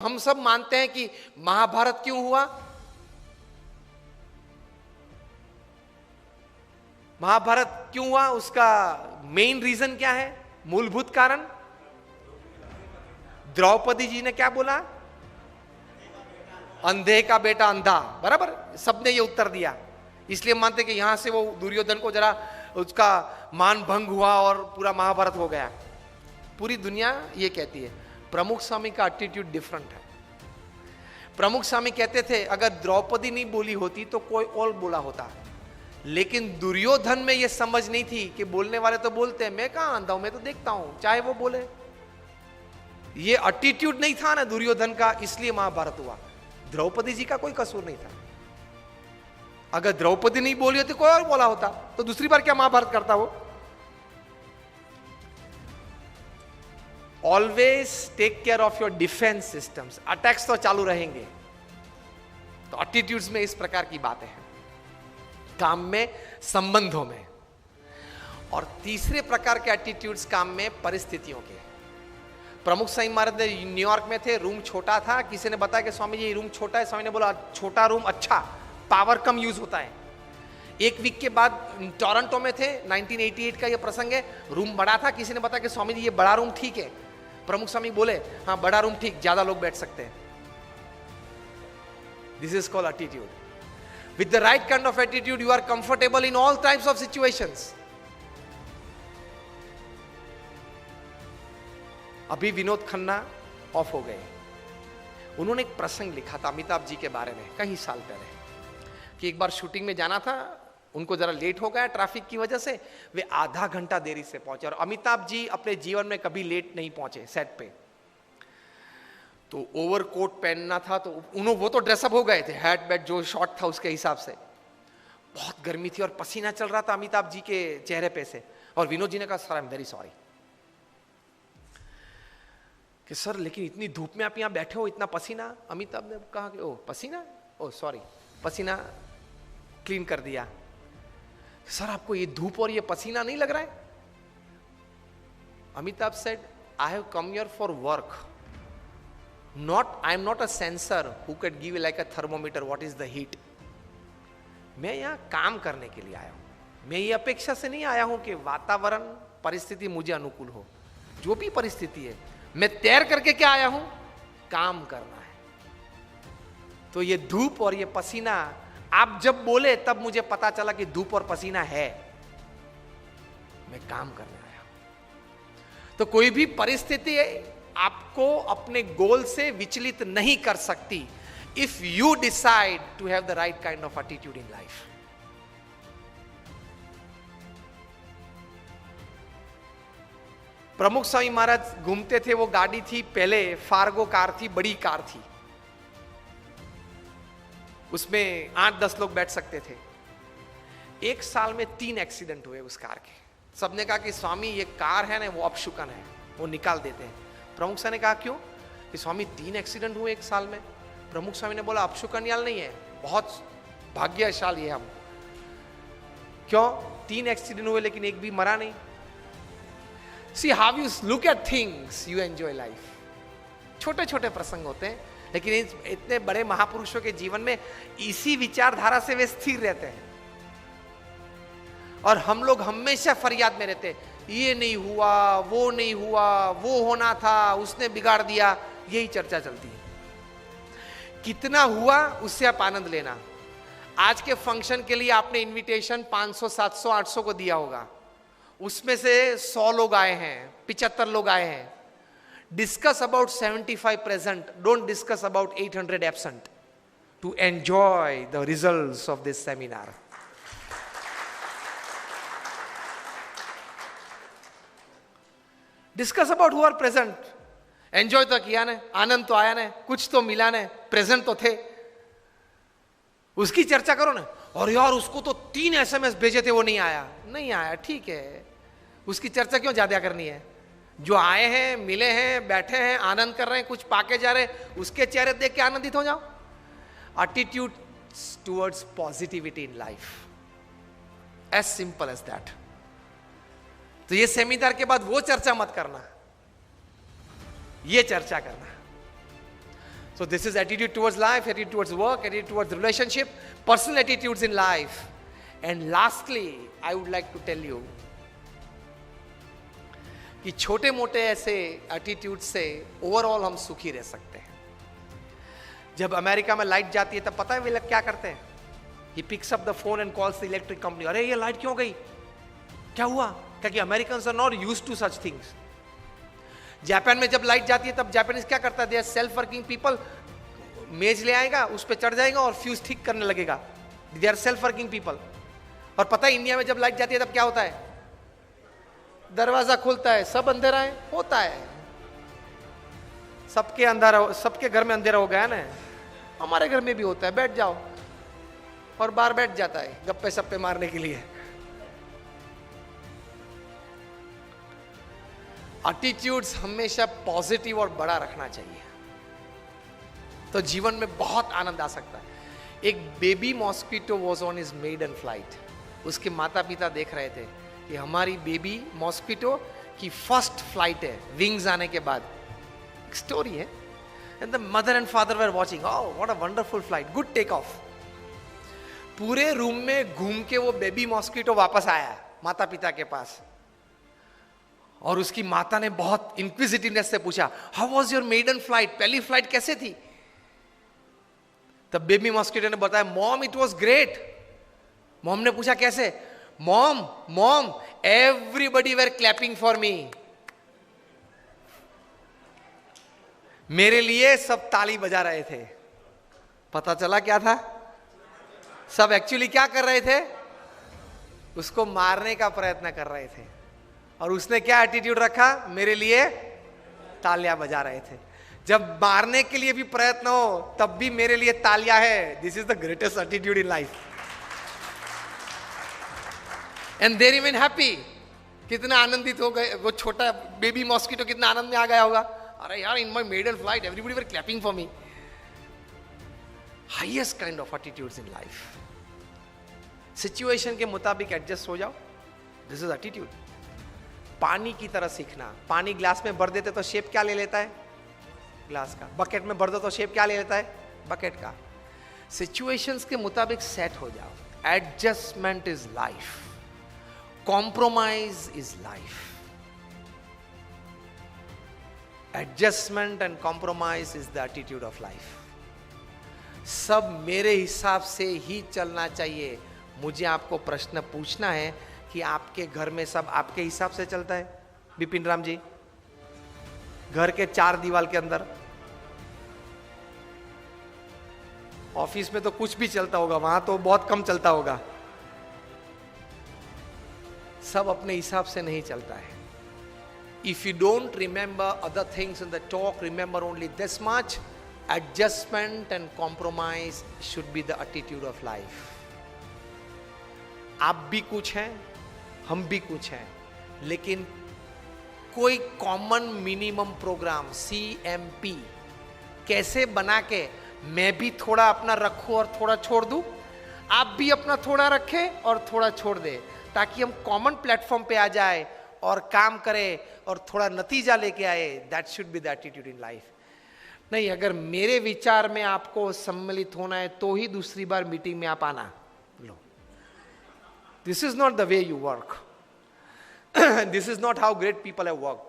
हम सब मानते हैं कि महाभारत क्यों हुआ। महाभारत क्यों हुआ, उसका मेन रीजन क्या है, मूलभूत कारण। द्रौपदी जी ने क्या बोला, अंधे का बेटा अंधा, बराबर सबने ये उत्तर दिया। इसलिए मानते कि यहां से वो दुर्योधन को जरा उसका मान भंग हुआ और पूरा महाभारत हो गया। पूरी दुनिया ये कहती है। प्रमुख स्वामी का एटीट्यूड डिफरेंट है। प्रमुख स्वामी कहते थे अगर द्रौपदी नहीं बोली होती तो कोई और बोला होता, लेकिन दुर्योधन में यह समझ नहीं थी कि बोलने वाले तो बोलते हैं, मैं कहां आंधा हूं, मैं तो देखता हूं चाहे वो बोले। ये एटीट्यूड नहीं था ना दुर्योधन का, इसलिए महाभारत हुआ। द्रौपदी जी का कोई कसूर नहीं था। अगर द्रौपदी नहीं बोली होती कोई और बोला होता तो दूसरी बार क्या महाभारत करता वो। Always take care of your defence systems. Attacks तो चालू रहेंगे, तो एटीट्यूड्स में इस प्रकार की बातें हैं, काम में, संबंधों में। और तीसरे प्रकार के एटीट्यूड्स काम में परिस्थितियों के। प्रमुख स्वामी महाराज न्यूयॉर्क में थे, रूम छोटा था, किसी ने बताया कि स्वामी जी ये रूम छोटा है, स्वामी ने बोला छोटा रूम अच्छा, पावर कम यूज होता है। एक वीक के बाद टोरंटो में थे, 1988 का ये प्रसंग है, रूम बड़ा था, किसी ने बताया कि स्वामी जी ये बड़ा रूम ठीक है। प्रमुख स्वामी बोले हाँ बड़ा रूम ठीक, ज्यादा लोग बैठ सकते हैं। This is called attitude. With the right kind of attitude you are comfortable in all types of situations. अभी विनोद खन्ना ऑफ हो गए, उन्होंने एक प्रसंग लिखा था अमिताभ जी के बारे में कई साल पहले, कि एक बार शूटिंग में जाना था, उनको जरा लेट हो गया ट्रैफिक की वजह से, वे आधा घंटा देरी से पहुंचे। और अमिताभ जी अपने जीवन में कभी लेट नहीं पहुंचे सेट पे। तो ओवरकोट पहनना था, तो वो तो ड्रेसअप हो गए थे, हैट बैट जो शॉट था उसके हिसाब से। बहुत गर्मी थी और पसीना चल रहा था अमिताभ जी के चेहरे पे से। और विनोद जी ने कहा sir I am very sorry, कि सर लेकिन इतनी धूप में आप यहां बैठे हो, इतना पसीना। अमिताभ ने कहा कि ओ पसीना, ओ सॉरी, पसीना क्लीन कर दिया। सर आपको ये धूप और ये पसीना नहीं लग रहा है? Amitabh said I have come here for work, not I am not a sensor who can give like a thermometer what is the heat. मैं यहां काम करने के लिए आया हूं, मैं ये अपेक्षा से नहीं आया हूं कि वातावरण परिस्थिति मुझे अनुकूल हो। जो भी परिस्थिति है, मैं तैर करके क्या आया हूं, काम करना है। तो ये धूप और ये पसीना आप जब बोले तब मुझे पता चला कि धूप और पसीना है, मैं काम करने आया हूं। तो कोई भी परिस्थिति आपको अपने गोल से विचलित नहीं कर सकती, if you decide to have the right kind of attitude in life. Pramukh Swami महाराज घूमते थे, वो गाड़ी थी पहले फार्गो कार थी, बड़ी कार थी, उसमें 8-10 लोग बैठ सकते थे। एक साल में 3 एक्सीडेंट हुए उस कार के। सबने कहा कि स्वामी ये कार है ना वो अपशुकन है, वो निकाल देते हैं। प्रमुख स्वामी ने कहा क्यों? कि स्वामी 3 एक्सीडेंट हुए एक साल में। प्रमुख स्वामी ने बोला अपशुकन याल नहीं है, बहुत भाग्यशाली है हम। क्यों? 3 एक्सीडेंट हुए लेकिन एक भी मरा नहीं। See how you look at things, you enjoy life. छोटे छोटे प्रसंग होते हैं, लेकिन इतने बड़े महापुरुषों के जीवन में इसी विचारधारा से वे स्थिर रहते हैं। और हम लोग हमेशा फरियाद में रहते हैं, ये नहीं हुआ, वो नहीं हुआ, वो होना था, उसने बिगाड़ दिया, यही चर्चा चलती है। कितना हुआ उससे आप आनंद लेना। आज के फंक्शन के लिए आपने इनविटेशन 500, 700, 800 को दिया होगा, उसमें से 100 लोग आए हैं, 75 लोग आए हैं। Discuss about 75 present. Don't discuss about 800 absent. To enjoy the results of this seminar. Discuss about who are present. Enjoy तो किया ने, आनंद तो आया ने, कुछ तो मिला ने, प्रेजेंट तो थे, उसकी चर्चा करो ना। और यार उसको तो 3 SMS भेजे थे वो नहीं आया, नहीं आया, ठीक है, उसकी चर्चा क्यों ज्यादा करनी है? जो आए हैं, मिले हैं, बैठे हैं, आनंद कर रहे हैं, कुछ पाके जा रहे हैं, उसके चेहरे देख के आनंदित हो जाओ। Attitude towards positivity in life, as simple as that. तो ये सेमिनार के बाद वो चर्चा मत करना, ये चर्चा करना। So this is attitude towards life, attitude towards work, attitude towards relationship, personal attitudes in life. And lastly, I would like to tell you कि छोटे मोटे ऐसे एटीट्यूड से ओवरऑल हम सुखी रह सकते हैं. जब अमेरिका में लाइट जाती है तब पता है वे लोग क्या करते हैं? He picks up the phone and calls the electric company. अरे ये लाइट क्यों गई? क्या हुआ? क्योंकि Americans are not used to such things. Japan में जब लाइट जाती है तब जापानीज क्या करता है? They are self working people. मेज ले आएगा, उस पर चढ़ जाएगा और फ्यूज ठीक करने लगेगा. They are self working people. और पता है इंडिया में जब लाइट जाती है तब क्या होता है? दरवाजा खुलता है, सब अंधेरा है, होता है. सबके अंधेरा, सबके घर में अंधेरा हो गया ना. हमारे घर में भी होता है. बैठ जाओ, और बाहर बैठ जाता है गप्पे सप्पे मारने के लिए. एटीट्यूड्स हमेशा पॉजिटिव और बड़ा रखना चाहिए, तो जीवन में बहुत आनंद आ सकता है. एक baby mosquito was on his maiden flight. उसके माता पिता देख रहे थे कि हमारी बेबी मॉस्किटो की फर्स्ट फ्लाइट है विंग्स आने के बाद. एक स्टोरी है. And the mother and father were watching. Oh what a wonderful flight, good take off. पूरे रूम में घूम के वो बेबी मॉस्किटो वापस आया माता पिता के पास, और उसकी माता ने बहुत इंक्विजिटिवनेस से पूछा, how was your maiden flight? पहली फ्लाइट कैसे थी? तब बेबी मॉस्किटो ने बताया, mom it was great. Mom ने पूछा कैसे? Mom mom everybody were clapping for me. मेरे लिए सब ताली बजा रहे थे. पता चला क्या था? सब एक्चुअली क्या कर रहे थे? उसको मारने का प्रयत्न कर रहे थे. और उसने क्या एटीट्यूड रखा? मेरे लिए तालियां बजा रहे थे. जब मारने के लिए भी प्रयत्न हो तब भी मेरे लिए तालियां है. This is the greatest attitude in life. And they remain happy. कितना आनंदित हो गए वो छोटा बेबी मॉस्किटो, कितना आनंद में आ गया होगा. अरे यार, in my maiden flight everybody were clapping for me. Highest kind of attitudes in life. Situation के मुताबिक एडजस्ट हो जाओ. This is attitude. पानी की तरह सीखना. पानी ग्लास में भर देते तो शेप क्या ले लेता है? ग्लास का. बकेट में भर दो तो शेप क्या ले लेता है? बकेट का. सिचुएशंस के मुताबिक सेट हो जाओ. Adjustment is life. Compromise is life. Adjustment and compromise is the attitude of life. सब मेरे हिसाब से ही चलना चाहिए. मुझे आपको प्रश्न पूछना है कि आपके घर में सब आपके हिसाब से चलता है? बिपिन राम जी, घर के 4 दीवार के अंदर, ऑफिस में तो कुछ भी चलता होगा, वहां तो बहुत कम चलता होगा. सब अपने हिसाब से नहीं चलता है. If you don't remember other things in the talk, remember only this much. Adjustment and compromise should be the attitude of life. आप भी कुछ हैं, हम भी कुछ हैं, लेकिन कोई कॉमन मिनिमम प्रोग्राम CMP कैसे बना के मैं भी थोड़ा अपना रखूं और थोड़ा छोड़ दूं, आप भी अपना थोड़ा रखें और थोड़ा छोड़ दे, ताकि हम कॉमन प्लेटफॉर्म पे आ जाए और काम करें और थोड़ा नतीजा लेके आए. That should be the attitude in life. नहीं, अगर मेरे विचार में आपको सम्मिलित होना है तो ही दूसरी बार मीटिंग में आप आना. लो, this is not the way you work. This is not how great people have worked.